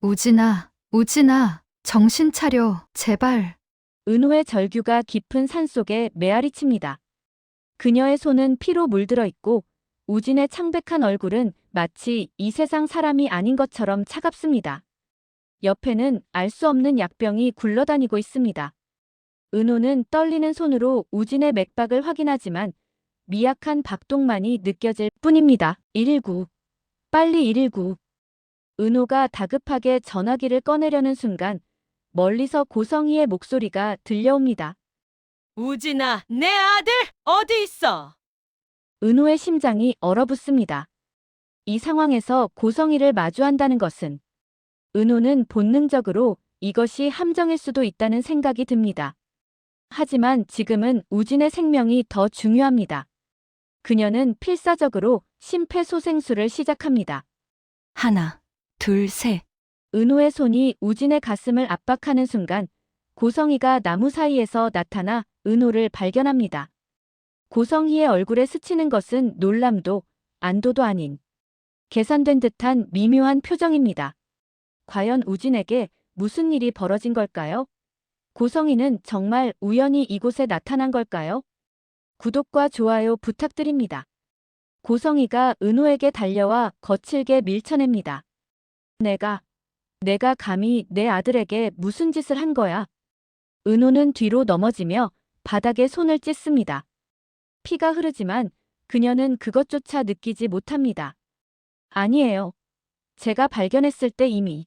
우진아, 우진아, 정신 차려, 제발. 은호의 절규가 깊은 산속에 메아리칩니다. 그녀의 손은 피로 물들어 있고 우진의 창백한 얼굴은 마치 이 세상 사람이 아닌 것처럼 차갑습니다. 옆에는 알 수 없는 약병이 굴러다니고 있습니다. 은호는 떨리는 손으로 우진의 맥박을 확인하지만 미약한 박동만이 느껴질 뿐입니다. 119. 빨리 119. 은호가 다급하게 전화기를 꺼내려는 순간 멀리서 고성희의 목소리가 들려옵니다. 우진아, 내 아들 어디 있어? 은호의 심장이 얼어붙습니다. 이 상황에서 고성희를 마주한다는 것은 은호는 본능적으로 이것이 함정일 수도 있다는 생각이 듭니다. 하지만 지금은 우진의 생명이 더 중요합니다. 그녀는 필사적으로 심폐소생술을 시작합니다. 하나, 둘, 셋. 은호의 손이 우진의 가슴을 압박하는 순간 고성희가 나무 사이에서 나타나 은호를 발견합니다. 고성희의 얼굴에 스치는 것은 놀람도 안도도 아닌 계산된 듯한 미묘한 표정입니다. 과연 우진에게 무슨 일이 벌어진 걸까요? 고성희는 정말 우연히 이곳에 나타난 걸까요? 구독과 좋아요 부탁드립니다. 고성희가 은호에게 달려와 거칠게 밀쳐냅니다. 내가 감히 내 아들에게 무슨 짓을 한 거야? 은호는 뒤로 넘어지며 바닥에 손을 찢습니다. 피가 흐르지만 그녀는 그것조차 느끼지 못합니다. 아니에요. 제가 발견했을 때 이미.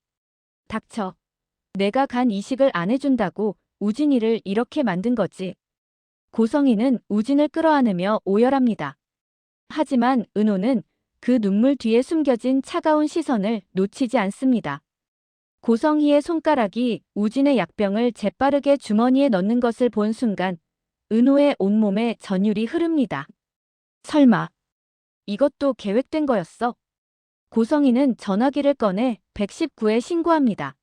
닥쳐. 내가 간 이식을 안 해준다고 우진이를 이렇게 만든 거지. 고성희는 우진을 끌어안으며 오열합니다. 하지만 은호는 그 눈물 뒤에 숨겨진 차가운 시선을 놓치지 않습니다. 고성희의 손가락이 우진의 약병을 재빠르게 주머니에 넣는 것을 본 순간 은호의 온몸에 전율이 흐릅니다. 설마 이것도 계획된 거였어? 고성희는 전화기를 꺼내 119에 신고합니다.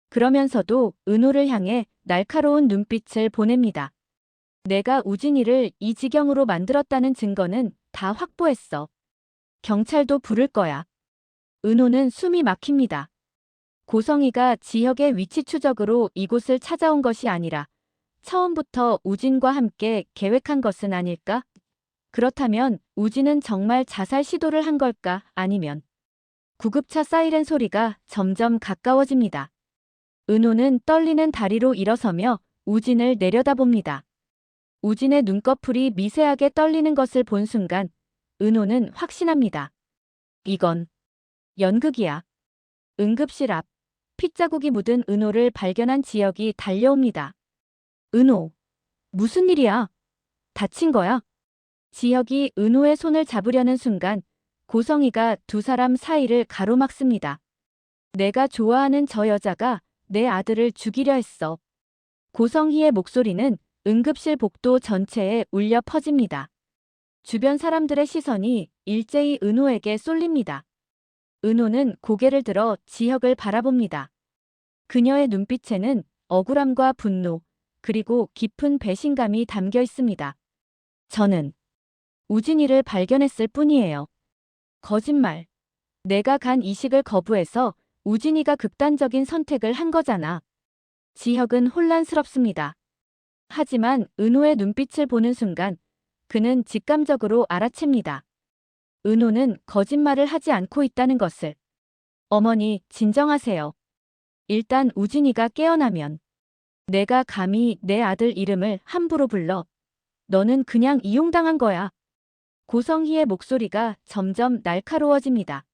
그러면서도 은호를 향해 날카로운 눈빛을 보냅니다. 내가 우진이를 이 지경으로 만들었다는 증거는 다 확보했어. 경찰도 부를 거야. 은호는 숨이 막힙니다. 고성희가 지역의 위치 추적으로 이곳을 찾아온 것이 아니라 처음부터 우진과 함께 계획한 것은 아닐까? 그렇다면 우진은 정말 자살 시도를 한 걸까? 아니면 구급차 사이렌 소리가 점점 가까워집니다. 은호는 떨리는 다리로 일어서며 우진을 내려다봅니다. 우진의 눈꺼풀이 미세하게 떨리는 것을 본 순간 은호는 확신합니다. 이건 연극이야. 응급실 앞 핏자국이 묻은 은호를 발견한 지역이 달려옵니다. 은호, 무슨 일이야? 다친 거야? 지역이 은호의 손을 잡으려는 순간 고성희가 두 사람 사이를 가로막습니다. 내가 좋아하는 저 여자가 내 아들을 죽이려 했어. 고성희의 목소리는 응급실 복도 전체에 울려 퍼집니다. 주변 사람들의 시선이 일제히 은호에게 쏠립니다. 은호는 고개를 들어 지혁을 바라봅니다. 그녀의 눈빛에는 억울함과 분노, 그리고 깊은 배신감이 담겨 있습니다. 저는 우진이를 발견했을 뿐이에요. 거짓말. 내가 간 이식을 거부해서 우진이가 극단적인 선택을 한 거잖아. 지혁은 혼란스럽습니다. 하지만 은호의 눈빛을 보는 순간 그는 직감적으로 알아챕니다. 은호는 거짓말을 하지 않고 있다는 것을. 어머니, 진정하세요. 일단 우진이가 깨어나면 내가 감히 내 아들 이름을 함부로 불러. 너는 그냥 이용당한 거야. 고성희의 목소리가 점점 날카로워집니다.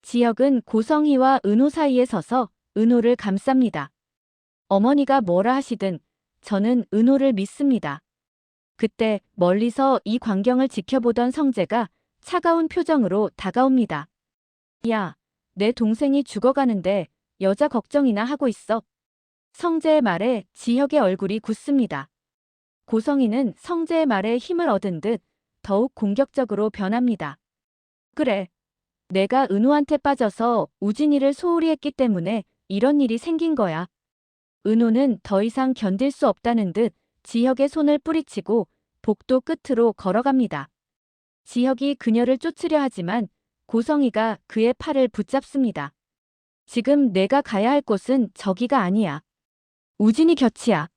지혁은 고성희와 은호 사이에 서서 은호를 감쌉니다. 어머니가 뭐라 하시든 저는 은호를 믿습니다. 그때 멀리서 이 광경을 지켜보던 성재가 차가운 표정으로 다가옵니다. 야, 내 동생이 죽어가는데 여자 걱정이나 하고 있어. 성재의 말에 지혁의 얼굴이 굳습니다. 고성희는 성재의 말에 힘을 얻은 듯 더욱 공격적으로 변합니다. 그래. 내가 은호한테 빠져서 우진이를 소홀히 했기 때문에 이런 일이 생긴 거야. 은호는 더 이상 견딜 수 없다는 듯 지혁의 손을 뿌리치고 복도 끝으로 걸어갑니다. 지혁이 그녀를 쫓으려 하지만 고성희가 그의 팔을 붙잡습니다. 지금 내가 가야 할 곳은 저기가 아니야. 우진이 곁이야.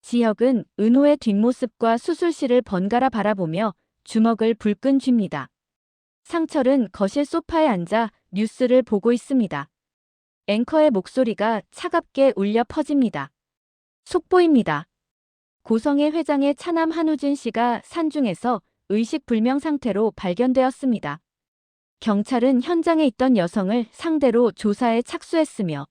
지혁은 은호의 뒷모습과 수술실을 번갈아 바라보며 주먹을 불끈 쥡니다. 상철은 거실 소파에 앉아 뉴스를 보고 있습니다. 앵커의 목소리가 차갑게 울려 퍼집니다. 속보입니다. 고성의 회장의 차남 한우진 씨가 산중에서 의식불명 상태로 발견되었습니다. 경찰은 현장에 있던 여성을 상대로 조사에 착수했으며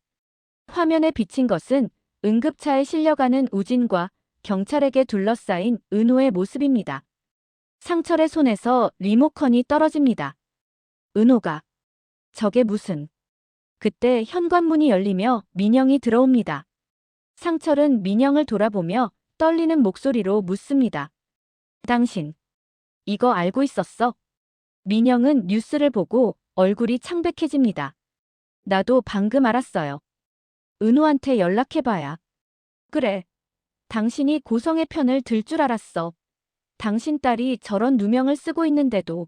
화면에 비친 것은 응급차에 실려가는 우진과 경찰에게 둘러싸인 은호의 모습입니다. 상철의 손에서 리모컨이 떨어집니다. 은호가 저게 무슨... 그때 현관문이 열리며 민영이 들어옵니다. 상철은 민영을 돌아보며 떨리는 목소리로 묻습니다. 당신, 이거 알고 있었어? 민영은 뉴스를 보고 얼굴이 창백해집니다. 나도 방금 알았어요. 은호한테 연락해봐야. 그래. 당신이 고성의 편을 들 줄 알았어. 당신 딸이 저런 누명을 쓰고 있는데도.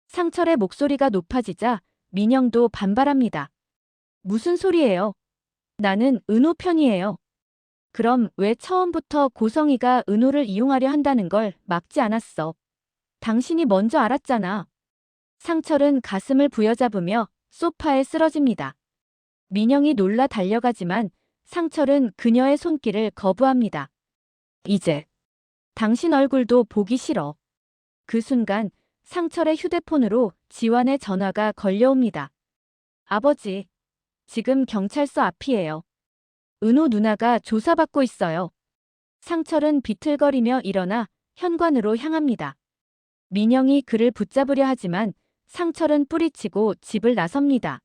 상철의 목소리가 높아지자 민영도 반발합니다. 무슨 소리예요? 나는 은호 편이에요. 그럼 왜 처음부터 고성이가 은호를 이용하려 한다는 걸 막지 않았어? 당신이 먼저 알았잖아. 상철은 가슴을 부여잡으며 소파에 쓰러집니다. 민영이 놀라 달려가지만 상철은 그녀의 손길을 거부합니다. 이제 당신 얼굴도 보기 싫어. 그 순간 상철의 휴대폰으로 지환의 전화가 걸려옵니다. 아버지, 지금 경찰서 앞이에요. 은호 누나가 조사받고 있어요. 상철은 비틀거리며 일어나 현관으로 향합니다. 민영이 그를 붙잡으려 하지만 상철은 뿌리치고 집을 나섭니다.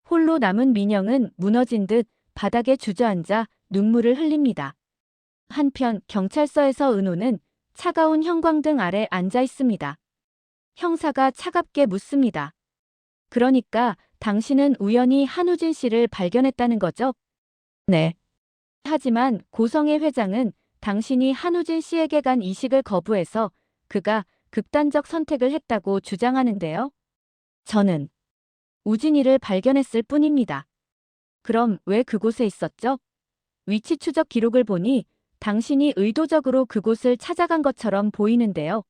홀로 남은 민영은 무너진 듯 바닥에 주저앉아 눈물을 흘립니다. 한편 경찰서에서 은호는 차가운 형광등 아래 앉아 있습니다. 형사가 차갑게 묻습니다. 그러니까 당신은 우연히 한우진 씨를 발견했다는 거죠? 네. 하지만 고성의 회장은 당신이 한우진 씨에게 간 이식을 거부해서 그가 극단적 선택을 했다고 주장하는데요. 저는 우진이를 발견했을 뿐입니다. 그럼 왜 그곳에 있었죠? 위치 추적 기록을 보니 당신이 의도적으로 그곳을 찾아간 것처럼 보이는데요.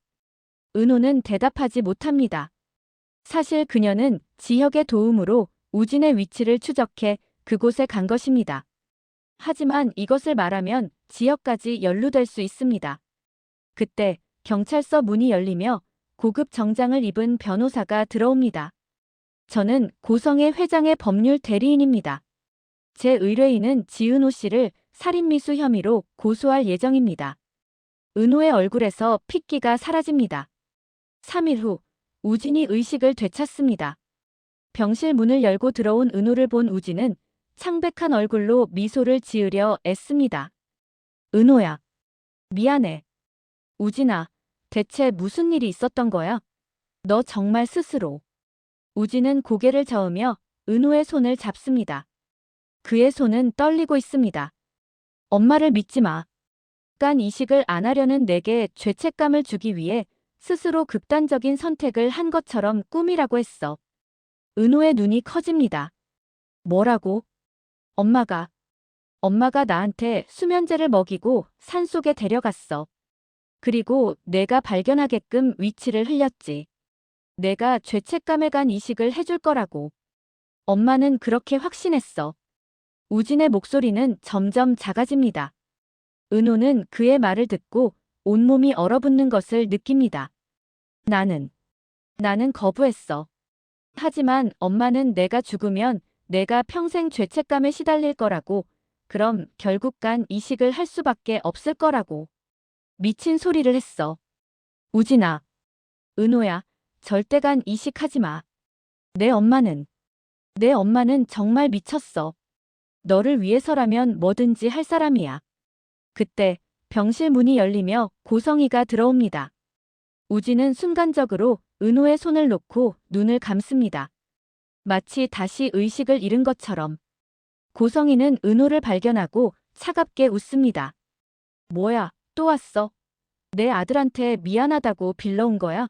은호는 대답하지 못합니다. 사실 그녀는 지혁의 도움으로 우진의 위치를 추적해 그곳에 간 것입니다. 하지만 이것을 말하면 지혁까지 연루될 수 있습니다. 그때 경찰서 문이 열리며 고급 정장을 입은 변호사가 들어옵니다. 저는 고성의 회장의 법률 대리인입니다. 제 의뢰인은 지은호 씨를 살인미수 혐의로 고소할 예정입니다. 은호의 얼굴에서 핏기가 사라집니다. 3일 후 우진이 의식을 되찾습니다. 병실 문을 열고 들어온 은호를 본 우진은 창백한 얼굴로 미소를 지으려 애씁니다. 은호야. 미안해. 우진아, 대체 무슨 일이 있었던 거야? 너 정말 스스로. 우진은 고개를 저으며 은호의 손을 잡습니다. 그의 손은 떨리고 있습니다. 엄마를 믿지 마. 간 이식을 안 하려는 내게 죄책감을 주기 위해 스스로 극단적인 선택을 한 것처럼 꿈이라고 했어. 은호의 눈이 커집니다. 뭐라고? 엄마가 나한테 수면제를 먹이고 산속에 데려갔어. 그리고 내가 발견하게끔 위치를 흘렸지. 내가 죄책감에 간 이식을 해줄 거라고. 엄마는 그렇게 확신했어. 우진의 목소리는 점점 작아집니다. 은호는 그의 말을 듣고 온몸이 얼어붙는 것을 느낍니다. 나는 거부했어. 하지만 엄마는 내가 죽으면 내가 평생 죄책감에 시달릴 거라고, 그럼 결국 간 이식을 할 수밖에 없을 거라고. 미친 소리를 했어. 우진아. 은호야, 절대 간 이식하지 마. 내 엄마는 정말 미쳤어. 너를 위해서라면 뭐든지 할 사람이야. 그때 병실 문이 열리며 고성이가 들어옵니다. 우진은 순간적으로 은호의 손을 놓고 눈을 감습니다. 마치 다시 의식을 잃은 것처럼. 고성이는 은호를 발견하고 차갑게 웃습니다. 뭐야, 또 왔어? 내 아들한테 미안하다고 빌러온 거야?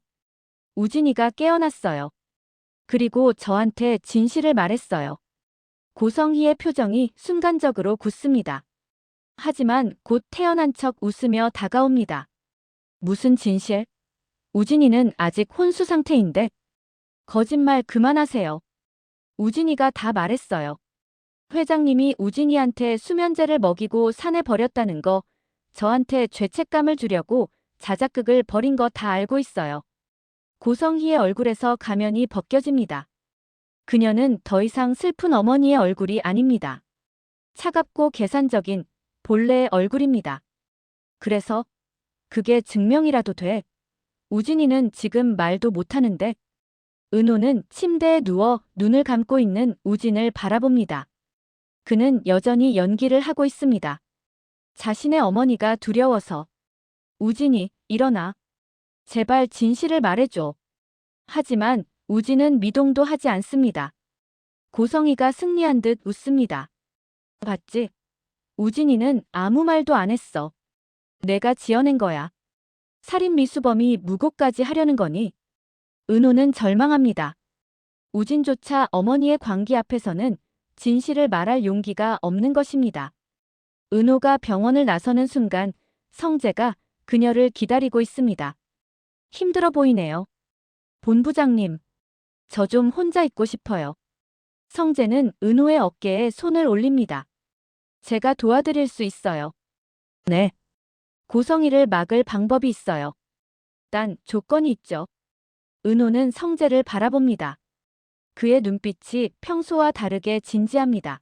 우진이가 깨어났어요. 그리고 저한테 진실을 말했어요. 고성희의 표정이 순간적으로 굳습니다. 하지만 곧 태연한 척 웃으며 다가옵니다. 무슨 진실? 우진이는 아직 혼수 상태인데. 거짓말 그만하세요. 우진이가 다 말했어요. 회장님이 우진이한테 수면제를 먹이고 산에 버렸다는 거, 저한테 죄책감을 주려고 자작극을 벌인 거 다 알고 있어요. 고성희의 얼굴에서 가면이 벗겨집니다. 그녀는 더 이상 슬픈 어머니의 얼굴이 아닙니다. 차갑고 계산적인 본래의 얼굴입니다. 그래서 그게 증명이라도 돼. 우진이는 지금 말도 못하는데. 은호는 침대에 누워 눈을 감고 있는 우진을 바라봅니다. 그는 여전히 연기를 하고 있습니다. 자신의 어머니가 두려워서. 우진이, 일어나. 제발 진실을 말해줘. 하지만 우진은 미동도 하지 않습니다. 고성희가 승리한 듯 웃습니다. 봤지? 우진이는 아무 말도 안 했어. 내가 지어낸 거야. 살인 미수범이 무고까지 하려는 거니? 은호는 절망합니다. 우진조차 어머니의 광기 앞에서는 진실을 말할 용기가 없는 것입니다. 은호가 병원을 나서는 순간 성재가 그녀를 기다리고 있습니다. 힘들어 보이네요. 본부장님, 저 좀 혼자 있고 싶어요. 성재는 은호의 어깨에 손을 올립니다. 제가 도와드릴 수 있어요. 네. 고성희를 막을 방법이 있어요. 단 조건이 있죠. 은호는 성재를 바라봅니다. 그의 눈빛이 평소와 다르게 진지합니다.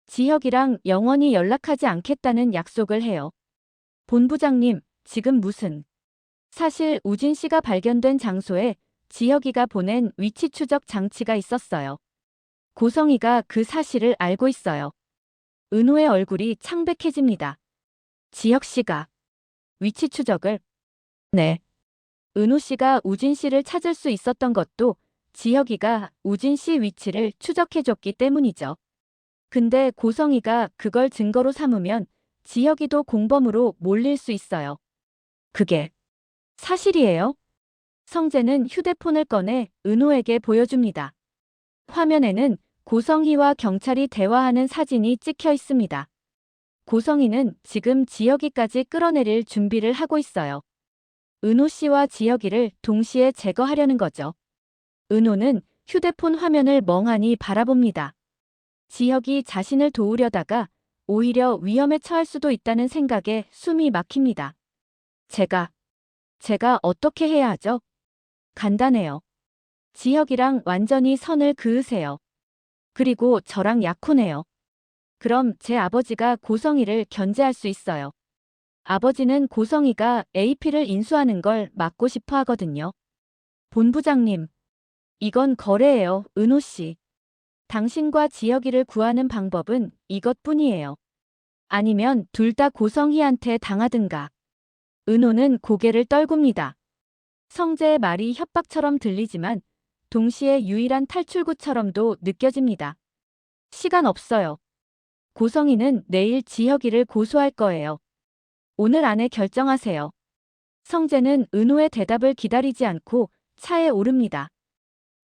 지혁이랑 영원히 연락하지 않겠다는 약속을 해요. 본부장님, 지금 무슨... 사실 우진 씨가 발견된 장소에 지혁이가 보낸 위치 추적 장치가 있었어요. 고성희가 그 사실을 알고 있어요. 은호의 얼굴이 창백해집니다. 지혁 씨가 위치 추적을? 네. 은호 씨가 우진 씨를 찾을 수 있었던 것도 지혁이가 우진 씨 위치를 추적해줬기 때문이죠. 근데 고성희가 그걸 증거로 삼으면 지혁이도 공범으로 몰릴 수 있어요. 그게 사실이에요? 성재는 휴대폰을 꺼내 은호에게 보여줍니다. 화면에는 고성희와 경찰이 대화하는 사진이 찍혀 있습니다. 고성희는 지금 지혁이까지 끌어내릴 준비를 하고 있어요. 은호 씨와 지혁이를 동시에 제거하려는 거죠. 은호는 휴대폰 화면을 멍하니 바라봅니다. 지혁이 자신을 도우려다가 오히려 위험에 처할 수도 있다는 생각에 숨이 막힙니다. 제가 어떻게 해야 하죠? 간단해요. 지혁이랑 완전히 선을 그으세요. 그리고 저랑 약혼해요. 그럼 제 아버지가 고성희를 견제할 수 있어요. 아버지는 고성희가 AP를 인수하는 걸 막고 싶어 하거든요. 본부장님, 이건 거래예요, 은호 씨. 당신과 지혁이를 구하는 방법은 이것뿐이에요. 아니면 둘 다 고성희한테 당하든가. 은호는 고개를 떨굽니다. 성재의 말이 협박처럼 들리지만 동시에 유일한 탈출구처럼도 느껴집니다. 시간 없어요. 고성희는 내일 지혁이를 고소할 거예요. 오늘 안에 결정하세요. 성재는 은호의 대답을 기다리지 않고 차에 오릅니다.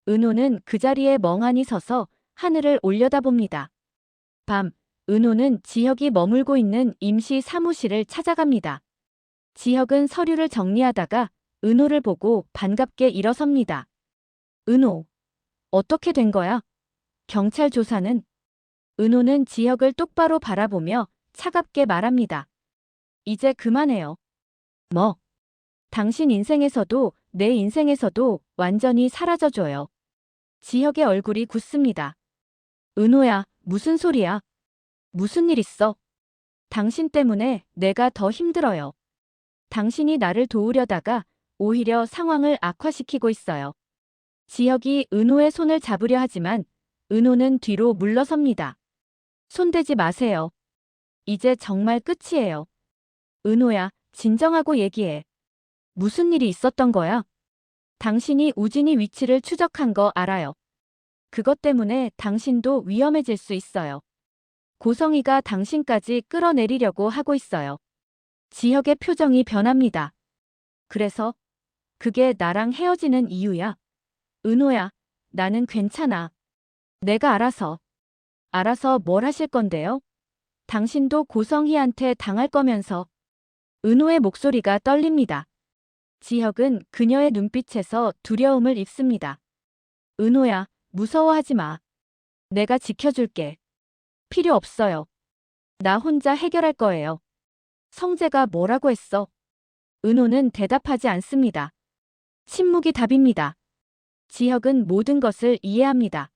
은호는 그 자리에 멍하니 서서 하늘을 올려다봅니다. 밤, 은호는 지혁이 머물고 있는 임시 사무실을 찾아갑니다. 지혁은 서류를 정리하다가 은호를 보고 반갑게 일어섭니다. 은호, 어떻게 된 거야? 경찰 조사는? 은호는 지혁을 똑바로 바라보며 차갑게 말합니다. 이제 그만해요. 뭐? 당신 인생에서도 내 인생에서도 완전히 사라져줘요. 지혁의 얼굴이 굳습니다. 은호야, 무슨 소리야? 무슨 일 있어? 당신 때문에 내가 더 힘들어요. 당신이 나를 도우려다가 오히려 상황을 악화시키고 있어요. 지혁이 은호의 손을 잡으려 하지만 은호는 뒤로 물러섭니다. 손대지 마세요. 이제 정말 끝이에요. 은호야, 진정하고 얘기해. 무슨 일이 있었던 거야? 당신이 우진이 위치를 추적한 거 알아요. 그것 때문에 당신도 위험해질 수 있어요. 고성희가 당신까지 끌어내리려고 하고 있어요. 지혁의 표정이 변합니다. 그래서 그게 나랑 헤어지는 이유야. 은호야, 나는 괜찮아. 내가 알아서. 알아서 뭘 하실 건데요? 당신도 고성희한테 당할 거면서. 은호의 목소리가 떨립니다. 지혁은 그녀의 눈빛에서 두려움을 입습니다. 은호야, 무서워하지 마. 내가 지켜줄게. 필요 없어요. 나 혼자 해결할 거예요. 성재가 뭐라고 했어? 은호는 대답하지 않습니다. 침묵이 답입니다. 지혁은 모든 것을 이해합니다.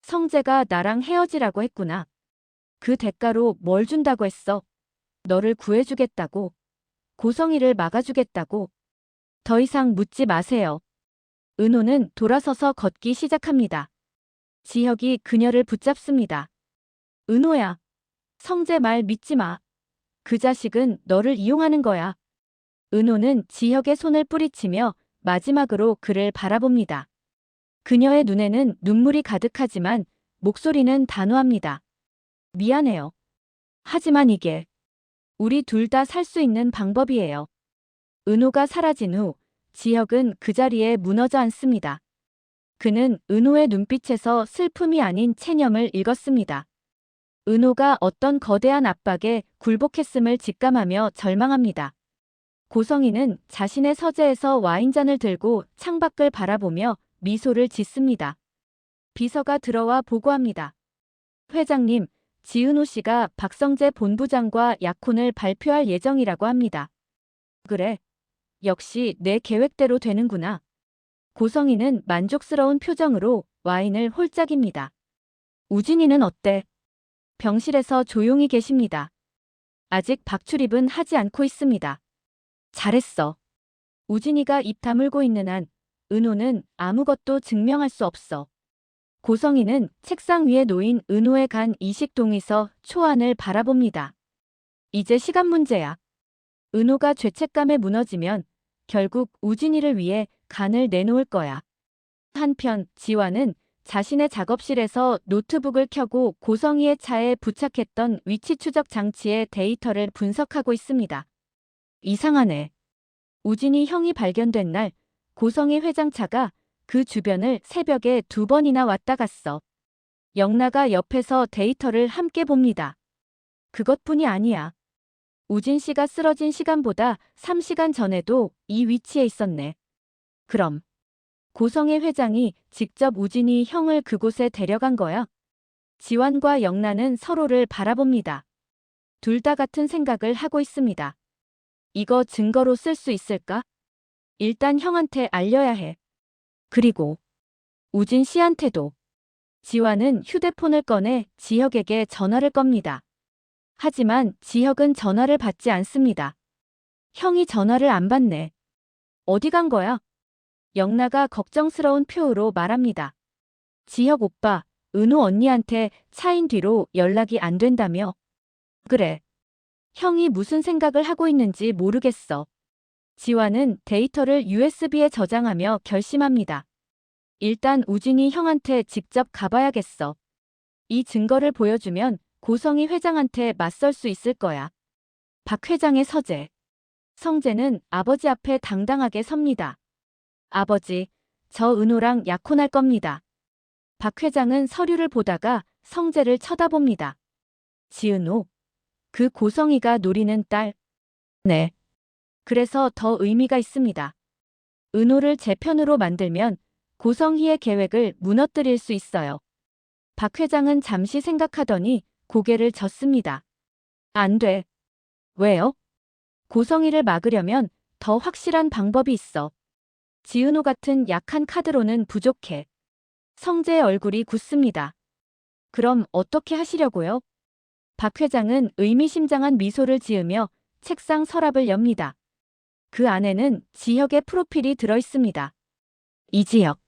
성재가 나랑 헤어지라고 했구나. 그 대가로 뭘 준다고 했어? 너를 구해주겠다고. 고성희를 막아주겠다고. 더 이상 묻지 마세요. 은호는 돌아서서 걷기 시작합니다. 지혁이 그녀를 붙잡습니다. 은호야. 성재 말 믿지 마. 그 자식은 너를 이용하는 거야. 은호는 지혁의 손을 뿌리치며 마지막으로 그를 바라봅니다. 그녀의 눈에는 눈물이 가득하지만 목소리는 단호합니다. 미안해요. 하지만 이게 우리 둘 다 살 수 있는 방법이에요. 은호가 사라진 후 지혁은 그 자리에 무너져 앉습니다. 그는 은호의 눈빛에서 슬픔이 아닌 체념을 읽었습니다. 은호가 어떤 거대한 압박에 굴복했음을 직감하며 절망합니다. 고성희는 자신의 서재에서 와인잔을 들고 창밖을 바라보며 미소를 짓습니다. 비서가 들어와 보고합니다. 회장님, 지은호 씨가 박성재 본부장과 약혼을 발표할 예정이라고 합니다. 그래. 역시 내 계획대로 되는구나. 고성희는 만족스러운 표정으로 와인을 홀짝입니다. 우진이는 어때? 병실에서 조용히 계십니다. 아직 박출입은 하지 않고 있습니다. 잘했어. 우진이가 입 다물고 있는 한 은호는 아무것도 증명할 수 없어. 고성희는 책상 위에 놓인 은호의 간 이식동에서 초안을 바라봅니다. 이제 시간 문제야. 은호가 죄책감에 무너지면 결국 우진이를 위해 간을 내놓을 거야. 한편 지완은 자신의 작업실에서 노트북을 켜고 고성희의 차에 부착했던 위치 추적 장치의 데이터를 분석하고 있습니다. 이상하네. 우진이 형이 발견된 날 고성희 회장 차가 그 주변을 새벽에 2번이나 왔다 갔어. 영나가 옆에서 데이터를 함께 봅니다. 그것뿐이 아니야. 우진 씨가 쓰러진 시간보다 3시간 전에도 이 위치에 있었네. 그럼 고성희 회장이 직접 우진이 형을 그곳에 데려간 거야? 지완과 영나는 서로를 바라봅니다. 둘 다 같은 생각을 하고 있습니다. 이거 증거로 쓸 수 있을까? 일단 형한테 알려야 해. 그리고 우진 씨한테도. 지완은 휴대폰을 꺼내 지혁에게 전화를 겁니다. 하지만 지혁은 전화를 받지 않습니다. 형이 전화를 안 받네. 어디 간 거야? 영나가 걱정스러운 표으로 말합니다. 지혁 오빠, 은호 언니한테 차인 뒤로 연락이 안 된다며. 그래. 형이 무슨 생각을 하고 있는지 모르겠어. 지완은 데이터를 USB에 저장하며 결심합니다. 일단 우진이 형한테 직접 가봐야겠어. 이 증거를 보여주면 고성희 회장한테 맞설 수 있을 거야. 박 회장의 서재. 성재는 아버지 앞에 당당하게 섭니다. 아버지, 저 은호랑 약혼할 겁니다. 박 회장은 서류를 보다가 성재를 쳐다봅니다. 지은호. 그 고성희가 노리는 딸. 네. 그래서 더 의미가 있습니다. 은호를 제 편으로 만들면 고성희의 계획을 무너뜨릴 수 있어요. 박 회장은 잠시 생각하더니 고개를 젓습니다. 안 돼. 왜요? 고성희를 막으려면 더 확실한 방법이 있어. 지은호 같은 약한 카드로는 부족해. 성재의 얼굴이 굳습니다. 그럼 어떻게 하시려고요? 박 회장은 의미심장한 미소를 지으며 책상 서랍을 엽니다. 그 안에는 지혁의 프로필이 들어있습니다. 이지혁.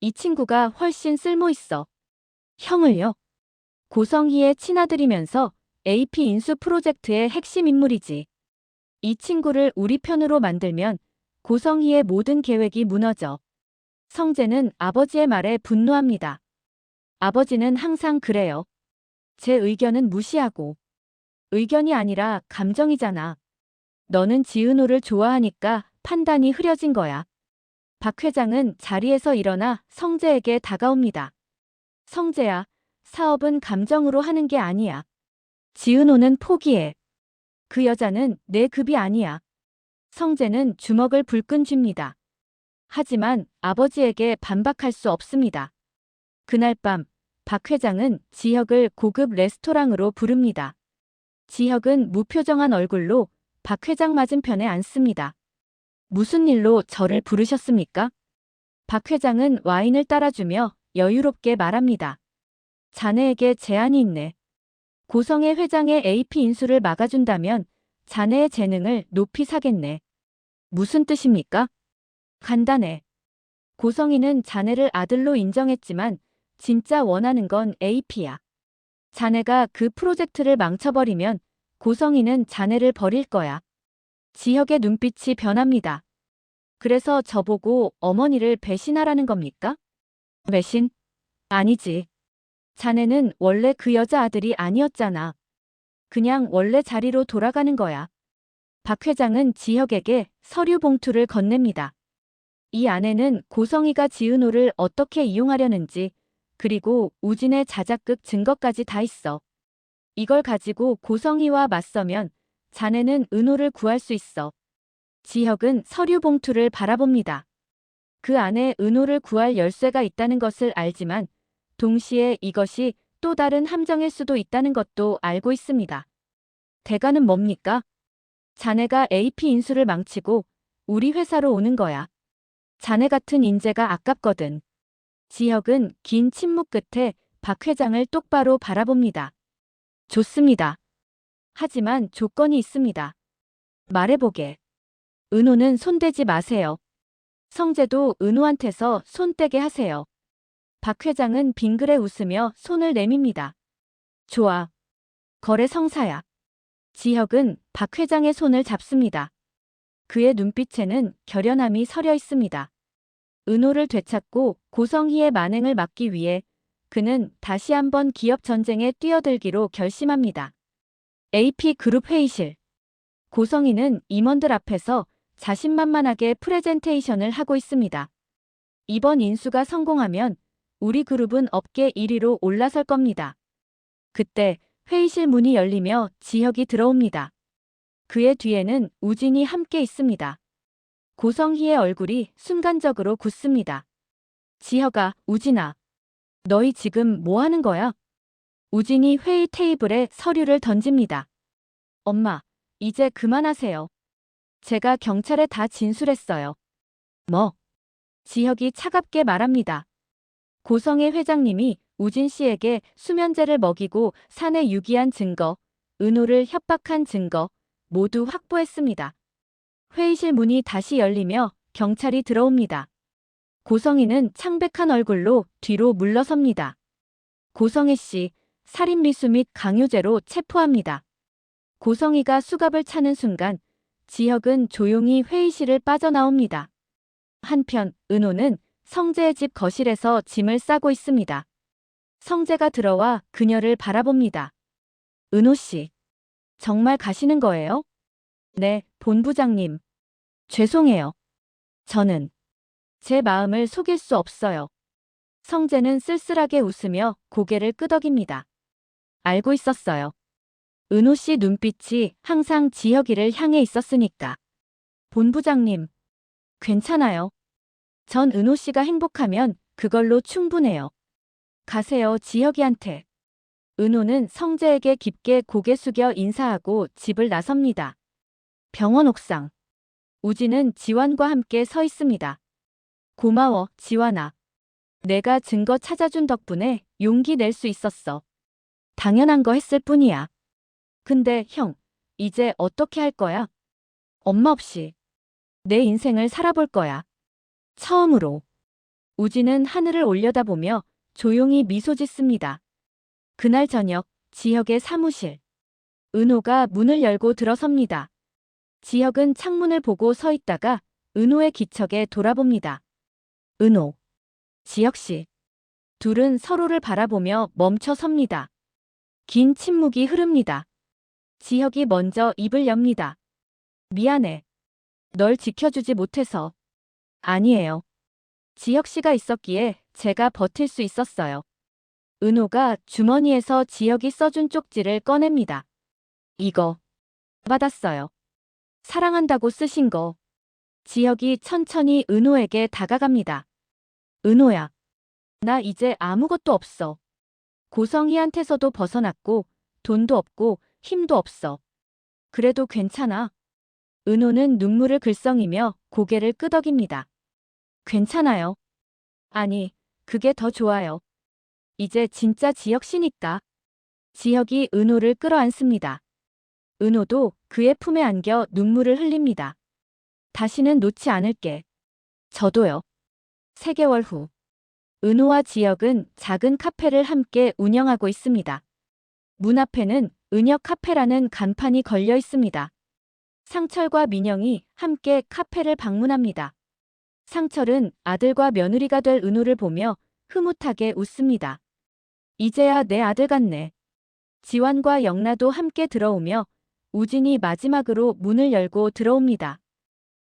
이 친구가 훨씬 쓸모있어. 형을요? 고성희의 친아들이면서 AP 인수 프로젝트의 핵심 인물이지. 이 친구를 우리 편으로 만들면 고성희의 모든 계획이 무너져. 성재는 아버지의 말에 분노합니다. 아버지는 항상 그래요. 제 의견은 무시하고. 의견이 아니라 감정이잖아. 너는 지은호를 좋아하니까 판단이 흐려진 거야. 박 회장은 자리에서 일어나 성재에게 다가옵니다. 성재야, 사업은 감정으로 하는 게 아니야. 지은호는 포기해. 그 여자는 내 급이 아니야. 성재는 주먹을 불끈 쥡니다. 하지만 아버지에게 반박할 수 없습니다. 그날 밤, 박 회장은 지혁을 고급 레스토랑으로 부릅니다. 지혁은 무표정한 얼굴로 박 회장 맞은편에 앉습니다. 무슨 일로 저를 부르셨습니까? 박 회장은 와인을 따라주며 여유롭게 말합니다. 자네에게 제안이 있네. 고성의 회장의 AP 인수를 막아준다면 자네의 재능을 높이 사겠네. 무슨 뜻입니까? 간단해. 고성이는 자네를 아들로 인정했지만 진짜 원하는 건 AP야. 자네가 그 프로젝트를 망쳐버리면 고성이는 자네를 버릴 거야. 지혁의 눈빛이 변합니다. 그래서 저보고 어머니를 배신하라는 겁니까? 배신? 아니지. 자네는 원래 그 여자 아들이 아니었잖아. 그냥 원래 자리로 돌아가는 거야. 박 회장은 지혁에게 서류 봉투를 건넵니다. 이 안에는 고성이가 지은호를 어떻게 이용하려는지, 그리고 우진의 자작극 증거까지 다 있어. 이걸 가지고 고성이와 맞서면 자네는 은호를 구할 수 있어. 지혁은 서류 봉투를 바라봅니다. 그 안에 은호를 구할 열쇠가 있다는 것을 알지만 동시에 이것이 또 다른 함정일 수도 있다는 것도 알고 있습니다. 대가는 뭡니까? 자네가 AP 인수를 망치고 우리 회사로 오는 거야. 자네 같은 인재가 아깝거든. 지혁은 긴 침묵 끝에 박 회장을 똑바로 바라봅니다. 좋습니다. 하지만 조건이 있습니다. 말해보게. 은호는 손대지 마세요. 성재도 은호한테서 손 떼게 하세요. 박 회장은 빙그레 웃으며 손을 내밉니다. 좋아. 거래 성사야. 지혁은 박 회장의 손을 잡습니다. 그의 눈빛에는 결연함이 서려 있습니다. 은호를 되찾고 고성희의 만행을 막기 위해 그는 다시 한번 기업 전쟁에 뛰어들기로 결심합니다. AP 그룹 회의실. 고성희는 임원들 앞에서 자신만만하게 프레젠테이션을 하고 있습니다. 이번 인수가 성공하면 우리 그룹은 업계 1위로 올라설 겁니다. 그때 회의실 문이 열리며 지혁이 들어옵니다. 그의 뒤에는 우진이 함께 있습니다. 고성희의 얼굴이 순간적으로 굳습니다. 지혁아, 우진아. 너희 지금 뭐 하는 거야? 우진이 회의 테이블에 서류를 던집니다. 엄마, 이제 그만하세요. 제가 경찰에 다 진술했어요. 뭐? 지혁이 차갑게 말합니다. 고성의 회장님이 우진 씨에게 수면제를 먹이고 산에 유기한 증거, 은호를 협박한 증거 모두 확보했습니다. 회의실 문이 다시 열리며 경찰이 들어옵니다. 고성희는 창백한 얼굴로 뒤로 물러섭니다. 고성희 씨, 살인미수 및 강요죄로 체포합니다. 고성희가 수갑을 차는 순간 지혁은 조용히 회의실을 빠져나옵니다. 한편 은호는 성재의 집 거실에서 짐을 싸고 있습니다. 성재가 들어와 그녀를 바라봅니다. 은호 씨, 정말 가시는 거예요? 네, 본부장님. 죄송해요. 저는 제 마음을 속일 수 없어요. 성재는 쓸쓸하게 웃으며 고개를 끄덕입니다. 알고 있었어요. 은호 씨 눈빛이 항상 지혁이를 향해 있었으니까. 본부장님, 괜찮아요. 전 은호 씨가 행복하면 그걸로 충분해요. 가세요, 지혁이한테. 은호는 성재에게 깊게 고개 숙여 인사하고 집을 나섭니다. 병원 옥상. 우진은 지환과 함께 서 있습니다. 고마워, 지환아. 내가 증거 찾아준 덕분에 용기 낼 수 있었어. 당연한 거 했을 뿐이야. 근데 형, 이제 어떻게 할 거야? 엄마 없이 내 인생을 살아볼 거야. 처음으로. 우진은 하늘을 올려다보며 조용히 미소 짓습니다. 그날 저녁, 지혁의 사무실. 은호가 문을 열고 들어섭니다. 지혁은 창문을 보고 서 있다가 은호의 기척에 돌아봅니다. 은호. 지혁씨. 둘은 서로를 바라보며 멈춰 섭니다. 긴 침묵이 흐릅니다. 지혁이 먼저 입을 엽니다. 미안해. 널 지켜주지 못해서. 아니에요. 지혁씨가 있었기에 제가 버틸 수 있었어요. 은호가 주머니에서 지혁이 써준 쪽지를 꺼냅니다. 이거 받았어요. 사랑한다고 쓰신 거. 지혁이 천천히 은호에게 다가갑니다. 은호야, 나 이제 아무것도 없어. 고성희한테서도 벗어났고 돈도 없고 힘도 없어. 그래도 괜찮아. 은호는 눈물을 글썽이며 고개를 끄덕입니다. 괜찮아요. 아니, 그게 더 좋아요. 이제 진짜 지혁 씨니까. 지혁이 은호를 끌어안습니다. 은호도 그의 품에 안겨 눈물을 흘립니다. 다시는 놓지 않을게. 저도요. 3개월 후. 은호와 지혁은 작은 카페를 함께 운영하고 있습니다. 문 앞에는 은혁 카페라는 간판이 걸려 있습니다. 상철과 민영이 함께 카페를 방문합니다. 상철은 아들과 며느리가 될 은호를 보며 흐뭇하게 웃습니다. 이제야 내 아들 같네. 지완과 영라도 함께 들어오며 우진이 마지막으로 문을 열고 들어옵니다.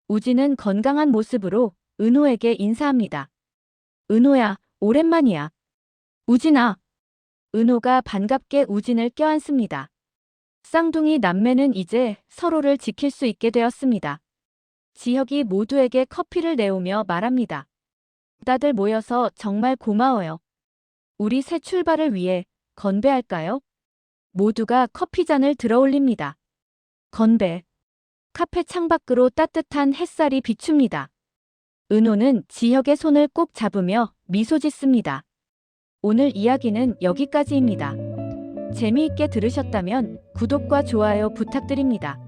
우진은 건강한 모습으로 은호에게 인사합니다. 은호야, 오랜만이야. 우진아. 은호가 반갑게 우진을 껴안습니다. 쌍둥이 남매는 이제 서로를 지킬 수 있게 되었습니다. 지혁이 모두에게 커피를 내오며 말합니다. 다들 모여서 정말 고마워요. 우리 새 출발을 위해 건배할까요? 모두가 커피잔을 들어올립니다. 건배. 카페 창밖으로 따뜻한 햇살이 비춥니다. 은호는 지혁의 손을 꼭 잡으며 미소 짓습니다. 오늘 이야기는 여기까지입니다. 재미있게 들으셨다면 구독과 좋아요 부탁드립니다.